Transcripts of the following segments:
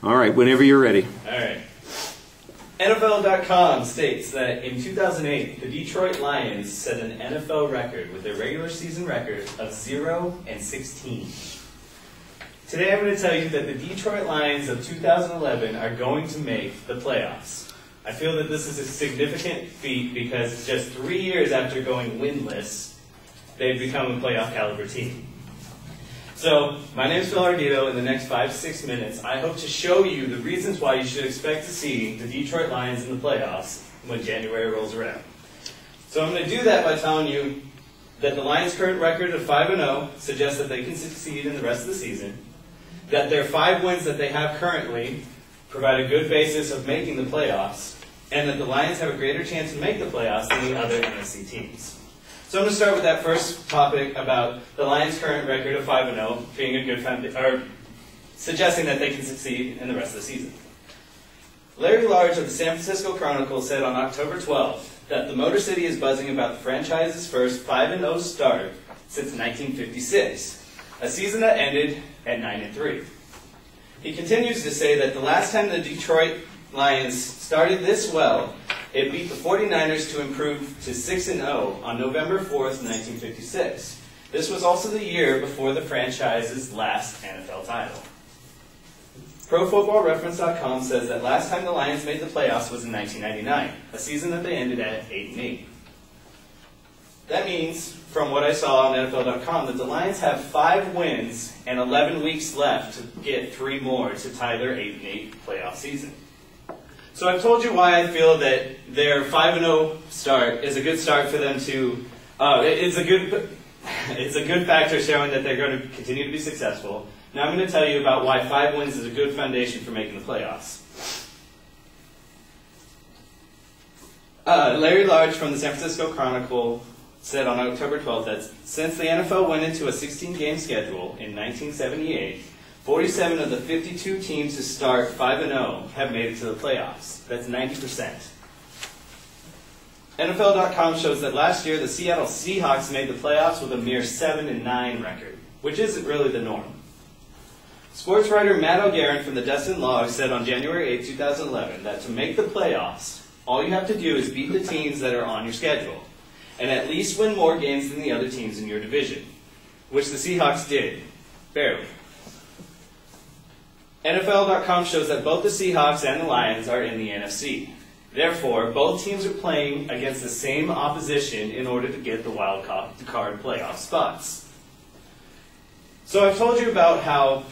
All right, whenever you're ready. All right. NFL.com states that in 2008, the Detroit Lions set an NFL record with their regular season record of 0-16. Today I'm going to tell you that the Detroit Lions of 2011 are going to make the playoffs. I feel that this is a significant feat because just 3 years after going winless, they've become a playoff caliber team. So, my name is Phil Ardito. In the next 5 to 6 minutes, I hope to show you the reasons why you should expect to see the Detroit Lions in the playoffs when January rolls around. So I'm going to do that by telling you that the Lions' current record of 5-0 suggests that they can succeed in the rest of the season, that their 5 wins that they have currently provide a good basis of making the playoffs, and that the Lions have a greater chance to make the playoffs than the other NFC teams. So I'm going to start with that first topic about the Lions' current record of 5-0 being a good foundation, or suggesting that they can succeed in the rest of the season. Larry Large of the San Francisco Chronicle said on October 12th that the Motor City is buzzing about the franchise's first 5-0 start since 1956, a season that ended at 9-3. He continues to say that the last time the Detroit Lions started this well, it beat the 49ers to improve to 6-0 on November 4th, 1956. This was also the year before the franchise's last NFL title. ProFootballReference.com says that last time the Lions made the playoffs was in 1999, a season that they ended at 8-8. That means, from what I saw on NFL.com, that the Lions have 5 wins and 11 weeks left to get 3 more to tie their 8-8 playoff season. So I've told you why I feel that their 5-0 start is a good start for them to. It's a good factor showing that they're going to continue to be successful. Now I'm going to tell you about why 5 wins is a good foundation for making the playoffs. Larry Large from the San Francisco Chronicle said on October 12th that since the NFL went into a 16-game schedule in 1978, 47 of the 52 teams to start 5-0 have made it to the playoffs. That's 90%. NFL.com shows that last year the Seattle Seahawks made the playoffs with a mere 7-9 record, which isn't really the norm. Sports writer Matt O'Garin from the Destin Log said on January 8, 2011 that to make the playoffs, all you have to do is beat the teams that are on your schedule, and at least win more games than the other teams in your division, which the Seahawks did, barely. NFL.com shows that both the Seahawks and the Lions are in the NFC. Therefore, both teams are playing against the same opposition in order to get the wild card playoff spots. So I've told you about how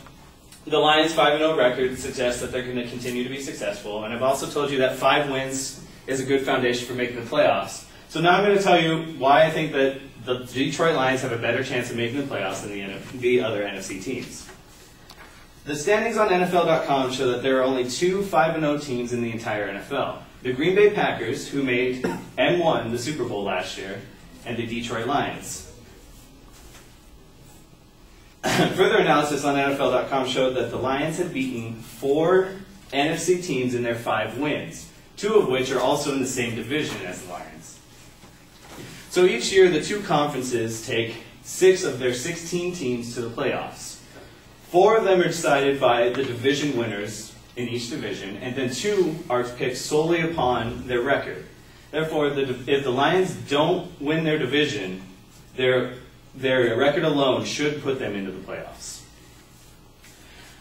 the Lions' 5-0 record suggests that they're going to continue to be successful, and I've also told you that 5 wins is a good foundation for making the playoffs. So now I'm going to tell you why I think that the Detroit Lions have a better chance of making the playoffs than the other NFC teams. The standings on NFL.com show that there are only 2 5-0 teams in the entire NFL. The Green Bay Packers, who made and won the Super Bowl last year, and the Detroit Lions. Further analysis on NFL.com showed that the Lions had beaten 4 NFC teams in their 5 wins, 2 of which are also in the same division as the Lions. So each year, the 2 conferences take 6 of their 16 teams to the playoffs. 4 of them are decided by the division winners in each division, and then 2 are picked solely upon their record. Therefore, if the Lions don't win their division, their record alone should put them into the playoffs.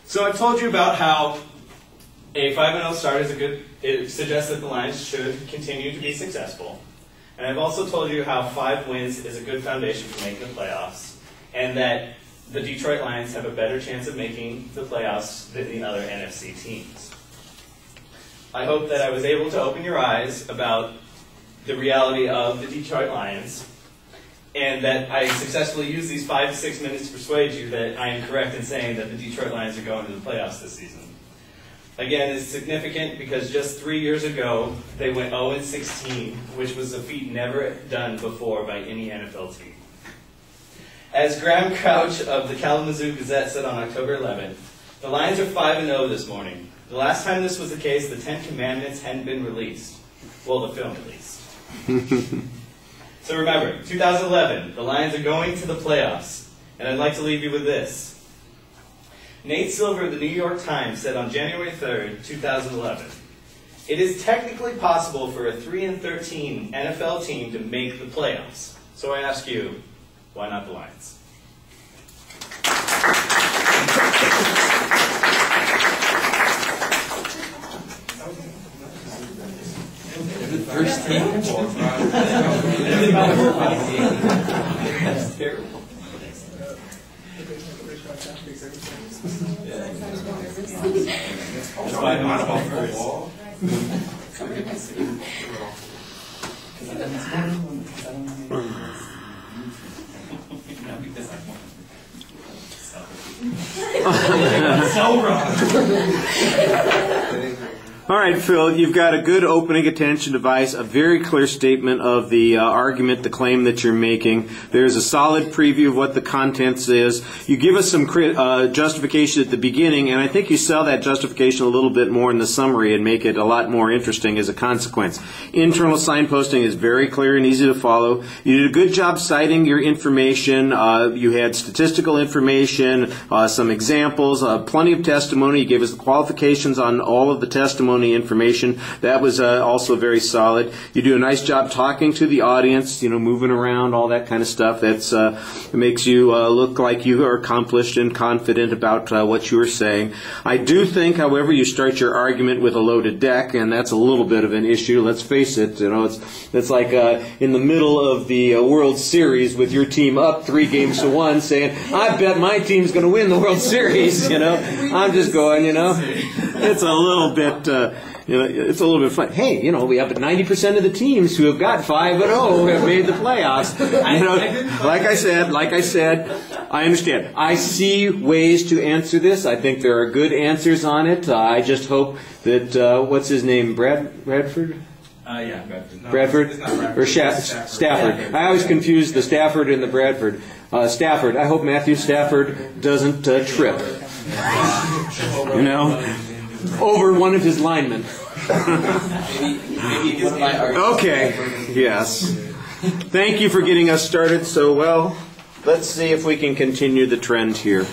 So I've told you about how a 5-0 start is it suggests that the Lions should continue to be successful. And I've also told you how 5 wins is a good foundation for making the playoffs, and that the Detroit Lions have a better chance of making the playoffs than the other NFC teams. I hope that I was able to open your eyes about the reality of the Detroit Lions, and that I successfully used these 5 to 6 minutes to persuade you that I am correct in saying that the Detroit Lions are going to the playoffs this season. Again, it's significant because just 3 years ago, they went 0-16, which was a feat never done before by any NFL team. As Graham Crouch of the Kalamazoo Gazette said on October 11th, the Lions are 5-0 this morning. The last time this was the case, the 10 Commandments hadn't been released. Well, the film at least. So remember, 2011, the Lions are going to the playoffs. And I'd like to leave you with this. Nate Silver of the New York Times said on January 3rd, 2011, "It is technically possible for a 3-13 NFL team to make the playoffs." So I ask you, why not the Lions? First team. That's terrible. That's why I'm not about first. So wrong. All right, Phil, you've got a good opening attention device, a very clear statement of the argument, the claim that you're making. There's a solid preview of what the contents is. You give us some justification at the beginning, and I think you sell that justification a little bit more in the summary and make it a lot more interesting as a consequence. Internal signposting is very clear and easy to follow. You did a good job citing your information. You had statistical information, some examples, plenty of testimony. You gave us the qualifications on all of the testimony information. That was also very solid. You do a nice job talking to the audience, moving around, all that kind of stuff. That's it makes you look like you are accomplished and confident about what you are saying. I do think, however, you start your argument with a loaded deck, and that's a little bit of an issue. Let's face it. It's like in the middle of the World Series with your team up 3-1, saying, "I bet my team's going to win the World Series." I'm just going. It's a little bit. It's a little bit fun. Hey, we have 90% of the teams who have got 5-0 have made the playoffs. Like I said, I understand. I see ways to answer this. I think there are good answers on it. I just hope that what's his name, Bradford? Yeah, Bradford. No, Bradford? Or Stafford. I always confuse the Stafford and the Bradford. Stafford. I hope Matthew Stafford doesn't trip. Over one of his linemen. Okay. Yes. Thank you for getting us started so well. Let's see if we can continue the trend here.